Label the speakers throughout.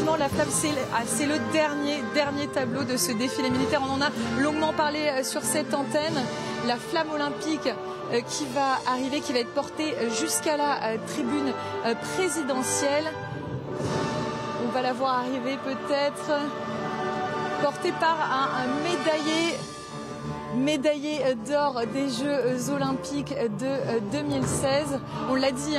Speaker 1: effectivement, la flamme, c'est le dernier tableau de ce défilé militaire. On en a longuement parlé sur cette antenne. La flamme olympique qui va arriver, qui va être portée jusqu'à la tribune présidentielle. On va la voir arriver peut-être, portée par un médaillé d'or des Jeux Olympiques de 2016. On l'a dit,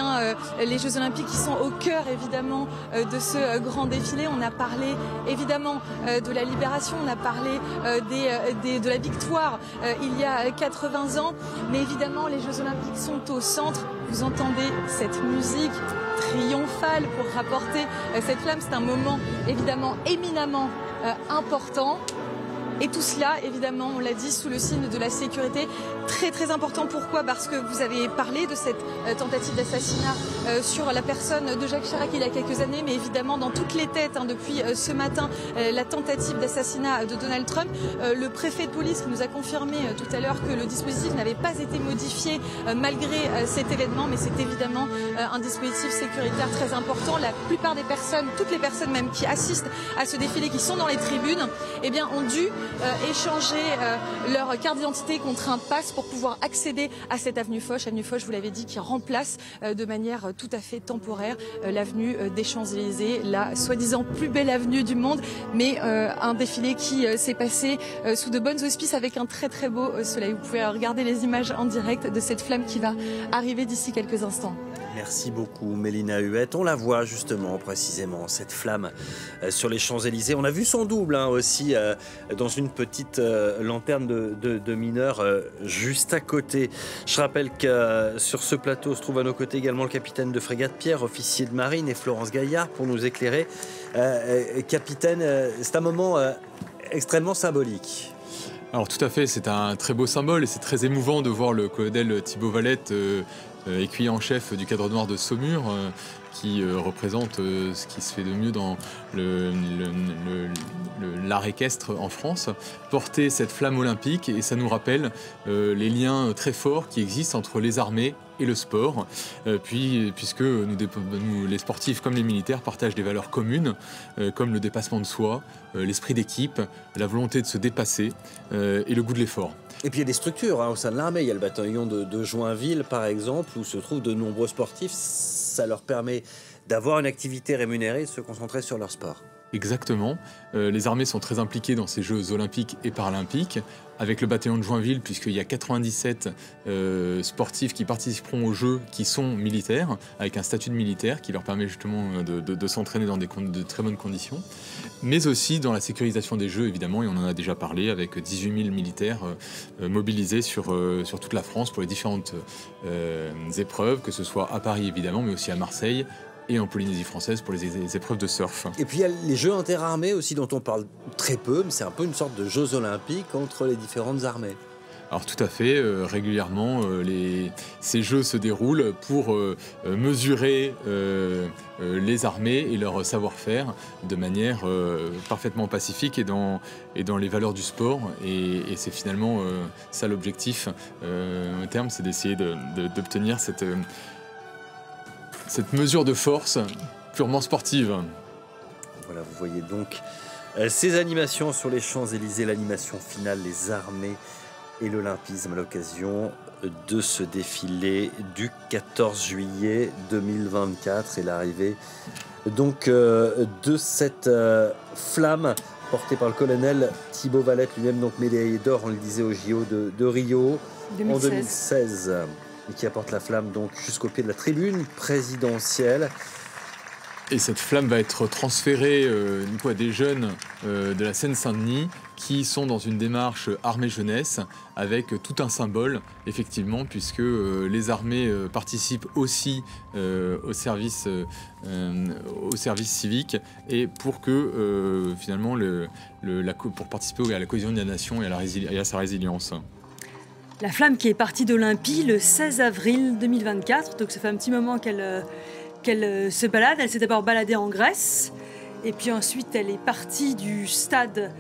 Speaker 1: les Jeux Olympiques qui sont au cœur évidemment de ce grand défilé. On a parlé évidemment de la libération, on a parlé de la victoire il y a 80 ans. Mais évidemment, les Jeux Olympiques sont au centre. Vous entendez cette musique triomphale pour rapporter cette flamme. C'est un moment évidemment éminemment important. Et tout cela, évidemment, on l'a dit, sous le signe de la sécurité. Très important. Pourquoi? Parce que vous avez parlé de cette tentative d'assassinat sur la personne de Jacques Chirac il y a quelques années, mais évidemment dans toutes les têtes depuis ce matin, la tentative d'assassinat de Donald Trump. Le préfet de police qui nous a confirmé tout à l'heure que le dispositif n'avait pas été modifié malgré cet événement, mais c'est évidemment un dispositif sécuritaire très important. La plupart des personnes, toutes les personnes même qui assistent à ce défilé, qui sont dans les tribunes, eh bien, ont dû échanger leur carte d'identité contre un pass pour pouvoir accéder à cette avenue Foch. Avenue Foch, vous l'avez dit, qui remplace de manière tout à fait temporaire l'avenue des Champs-Élysées, la soi-disant plus belle avenue du monde, mais un défilé qui s'est passé sous de bonnes auspices avec un très beau soleil. Vous pouvez regarder les images en direct de cette flamme qui va arriver d'ici quelques instants.
Speaker 2: Merci beaucoup Mélina Huette. On la voit justement, précisément, cette flamme sur les Champs-Élysées. On a vu son double aussi dans une petite lanterne de mineurs juste à côté. Je rappelle que sur ce plateau se trouve à nos côtés également le capitaine de frégate Pierre, officier de marine, et Florence Gaillard pour nous éclairer. Capitaine, c'est un moment extrêmement symbolique.
Speaker 3: Alors tout à fait, c'est un très beau symbole et c'est très émouvant de voir le colonel Thibaut Valette, écuyer en chef du Cadre Noir de Saumur, qui représente ce qui se fait de mieux dans l'art équestre en France, porter cette flamme olympique, et ça nous rappelle les liens très forts qui existent entre les armées et le sport, puisque nous, les sportifs comme les militaires, partagent des valeurs communes, comme le dépassement de soi, l'esprit d'équipe, la volonté de se dépasser et le goût de l'effort.
Speaker 2: Et puis il y a des structures au sein de l'armée. Il y a le bataillon de Joinville, par exemple, où se trouvent de nombreux sportifs. Ça leur permet d'avoir une activité rémunérée et de se concentrer sur leur sport.
Speaker 3: Exactement. Les armées sont très impliquées dans ces Jeux olympiques et paralympiques, avec le bataillon de Joinville, puisqu'il y a 97 sportifs qui participeront aux Jeux qui sont militaires, avec un statut de militaire qui leur permet justement de s'entraîner dans de très bonnes conditions, mais aussi dans la sécurisation des Jeux, évidemment, et on en a déjà parlé, avec 18 000 militaires mobilisés sur toute la France pour les différentes épreuves, que ce soit à Paris, évidemment, mais aussi à Marseille, et en Polynésie française pour les épreuves de surf. Et
Speaker 2: puis il y a les Jeux interarmées aussi, dont on parle très peu, mais c'est un peu une sorte de Jeux olympiques entre les différentes armées.
Speaker 3: Alors tout à fait, régulièrement, ces Jeux se déroulent pour mesurer les armées et leur savoir-faire de manière parfaitement pacifique et dans les valeurs du sport. Et c'est finalement ça l'objectif au terme, c'est d'essayer d'obtenir cette mesure de force purement sportive.
Speaker 2: Voilà, vous voyez donc ces animations sur les Champs-Élysées, l'animation finale, les armées et l'olympisme à l'occasion de ce défilé du 14 juillet 2024 et l'arrivée donc de cette flamme portée par le colonel Thibaut Valette, lui-même donc médaillé d'or, on le disait, au JO de Rio 2016. En 2016. Et qui apporte la flamme donc jusqu'au pied de la tribune présidentielle.
Speaker 3: Et cette flamme va être transférée à des jeunes de la Seine-Saint-Denis qui sont dans une démarche armée-jeunesse avec tout un symbole, effectivement, puisque les armées participent aussi au service civique, et pour que finalement pour participer à la cohésion de la nation et à sa résilience.
Speaker 4: La flamme qui est partie d'Olympie le 16 avril 2024, donc ça fait un petit moment qu'elle se balade. Elle s'est d'abord baladée en Grèce, et puis ensuite elle est partie du stade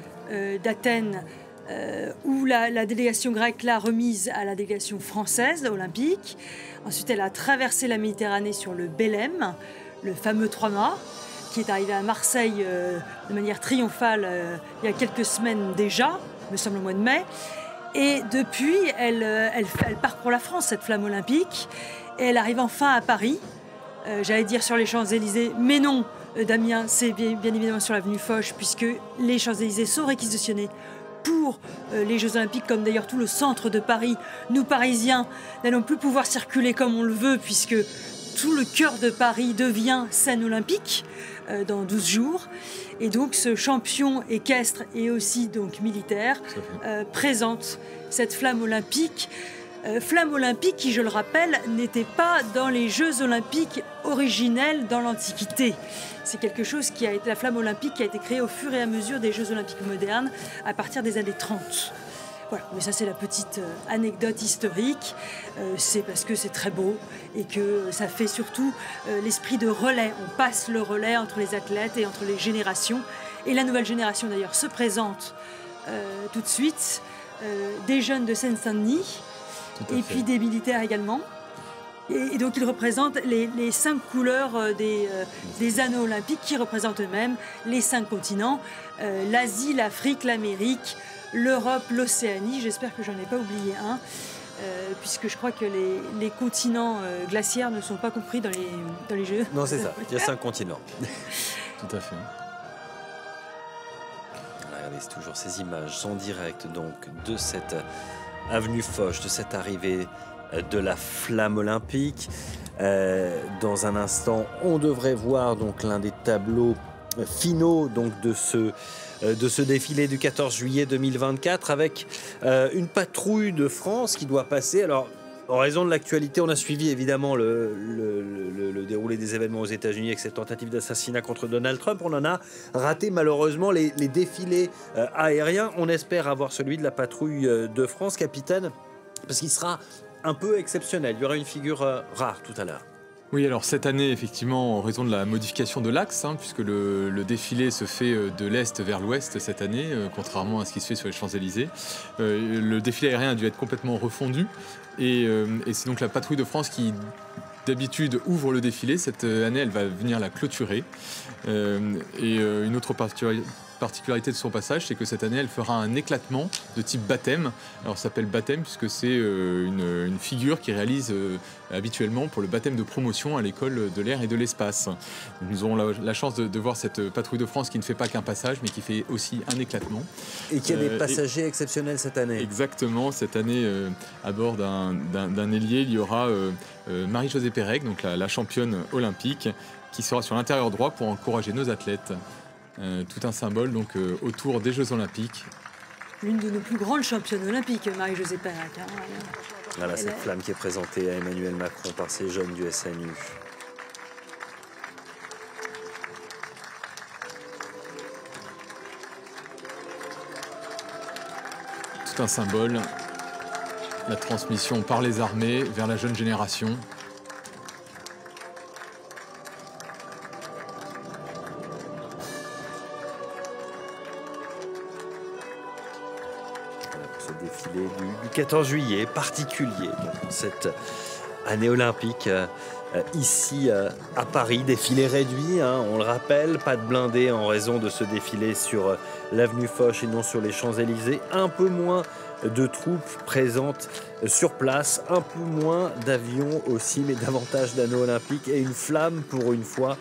Speaker 4: d'Athènes, où la délégation grecque l'a remise à la délégation française olympique. Ensuite elle a traversé la Méditerranée sur le Belém, le fameux 3 mâts. qui est arrivée à Marseille de manière triomphale il y a quelques semaines déjà, me semble au mois de mai. Et depuis, elle parcourt la France, cette flamme olympique. Et elle arrive enfin à Paris, j'allais dire sur les Champs-Élysées, mais non, Damien, c'est bien évidemment sur l'avenue Foch, puisque les Champs-Élysées sont réquisitionnés pour les Jeux Olympiques, comme d'ailleurs tout le centre de Paris. Nous, Parisiens, n'allons plus pouvoir circuler comme on le veut, puisque tout le cœur de Paris devient scène olympique dans 12 jours. Et donc ce champion équestre et aussi donc militaire présente cette flamme olympique. Flamme olympique qui, je le rappelle, n'était pas dans les Jeux olympiques originels dans l'Antiquité. C'est quelque chose qui a été la flamme olympique qui a été créée au fur et à mesure des Jeux olympiques modernes à partir des années 30. Voilà, mais ça c'est la petite anecdote historique, c'est parce que c'est très beau et que ça fait surtout l'esprit de relais. On passe le relais entre les athlètes et entre les générations. Et la nouvelle génération d'ailleurs se présente tout de suite, des jeunes de Seine-Saint-Denis et puis des militaires également. Et donc ils représentent les 5 couleurs des anneaux olympiques qui représentent eux-mêmes les 5 continents, l'Asie, l'Afrique, l'Amérique, l'Europe, l'Océanie, j'espère que j'en ai pas oublié un, puisque je crois que les continents glaciaires ne sont pas compris dans les Jeux.
Speaker 2: Non, c'est ça, il y a 5 continents.
Speaker 3: Tout à fait.
Speaker 2: Regardez, c'est toujours ces images en direct donc, de cette avenue Foch, de cette arrivée de la flamme olympique. Dans un instant, on devrait voir donc l'un des tableaux finaux donc, de ce défilé du 14 juillet 2024 avec une patrouille de France qui doit passer. Alors, en raison de l'actualité, on a suivi évidemment le déroulé des événements aux États-Unis avec cette tentative d'assassinat contre Donald Trump. On en a raté malheureusement les défilés aériens. On espère avoir celui de la patrouille de France, capitaine, parce qu'il sera un peu exceptionnel. Il y aura une figure rare tout à l'heure.
Speaker 3: Oui, alors cette année, effectivement, en raison de la modification de l'axe, puisque le défilé se fait de l'Est vers l'Ouest cette année, contrairement à ce qui se fait sur les Champs-Élysées, le défilé aérien a dû être complètement refondu. Et c'est donc la patrouille de France qui, d'habitude, ouvre le défilé. Cette année, elle va venir la clôturer. Une autre particularité de son passage, c'est que cette année, elle fera un éclatement de type baptême. Alors, ça s'appelle baptême puisque c'est une figure qui réalise habituellement pour le baptême de promotion à l'école de l'air et de l'espace. Nous aurons la chance de voir cette patrouille de France qui ne fait pas qu'un passage, mais qui fait aussi un éclatement.
Speaker 2: Et qui a des passagers exceptionnels cette année.
Speaker 3: Exactement. Cette année, à bord d'un ailier, il y aura Marie-Josée Pérec, donc la championne olympique, qui sera sur l'intérieur droit pour encourager nos athlètes. Tout un symbole donc autour des Jeux Olympiques.
Speaker 4: L'une de nos plus grandes championnes olympiques, Marie-Josée Pérec.
Speaker 2: Voilà cette flamme qui est présentée à Emmanuel Macron par ces jeunes du SNU.
Speaker 3: Tout un symbole, la transmission par les armées vers la jeune génération.
Speaker 2: Défilé du 14 juillet, particulier dans cette année olympique ici à Paris. Défilé réduit, on le rappelle, pas de blindés en raison de ce défilé sur l'avenue Foch et non sur les Champs-Élysées. Un peu moins de troupes présentes sur place, un peu moins d'avions aussi, mais davantage d'anneaux olympiques et une flamme pour une fois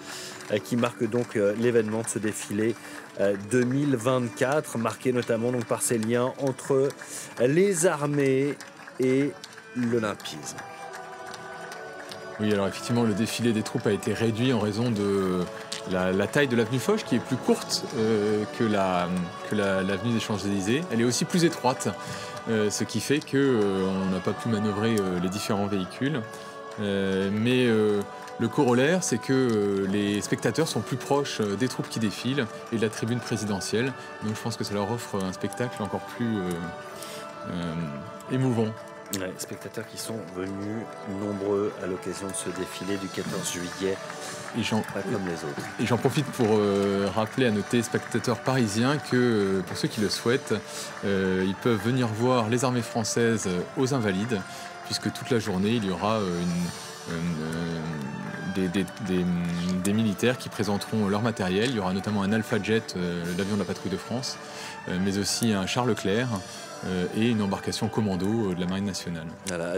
Speaker 2: qui marque donc l'événement de ce défilé 2024, marqué notamment donc par ces liens entre les armées et l'olympisme.
Speaker 3: Oui, alors effectivement, le défilé des troupes a été réduit en raison de la taille de l'avenue Foch, qui est plus courte que l'avenue des Champs-Élysées. Elle est aussi plus étroite, ce qui fait qu'on n'a pas pu manœuvrer les différents véhicules. Le corollaire, c'est que les spectateurs sont plus proches des troupes qui défilent et de la tribune présidentielle. Donc je pense que ça leur offre un spectacle encore plus émouvant.
Speaker 2: Ouais, spectateurs qui sont venus nombreux à l'occasion de ce défilé du 14 juillet, pas comme les autres.
Speaker 3: Et j'en profite pour rappeler à nos téléspectateurs parisiens que, pour ceux qui le souhaitent, ils peuvent venir voir les armées françaises aux Invalides, puisque toute la journée, il y aura des militaires qui présenteront leur matériel. Il y aura notamment un Alpha Jet, l'avion de la patrouille de France, mais aussi un Charles Leclerc et une embarcation commando de la Marine nationale.
Speaker 2: Voilà.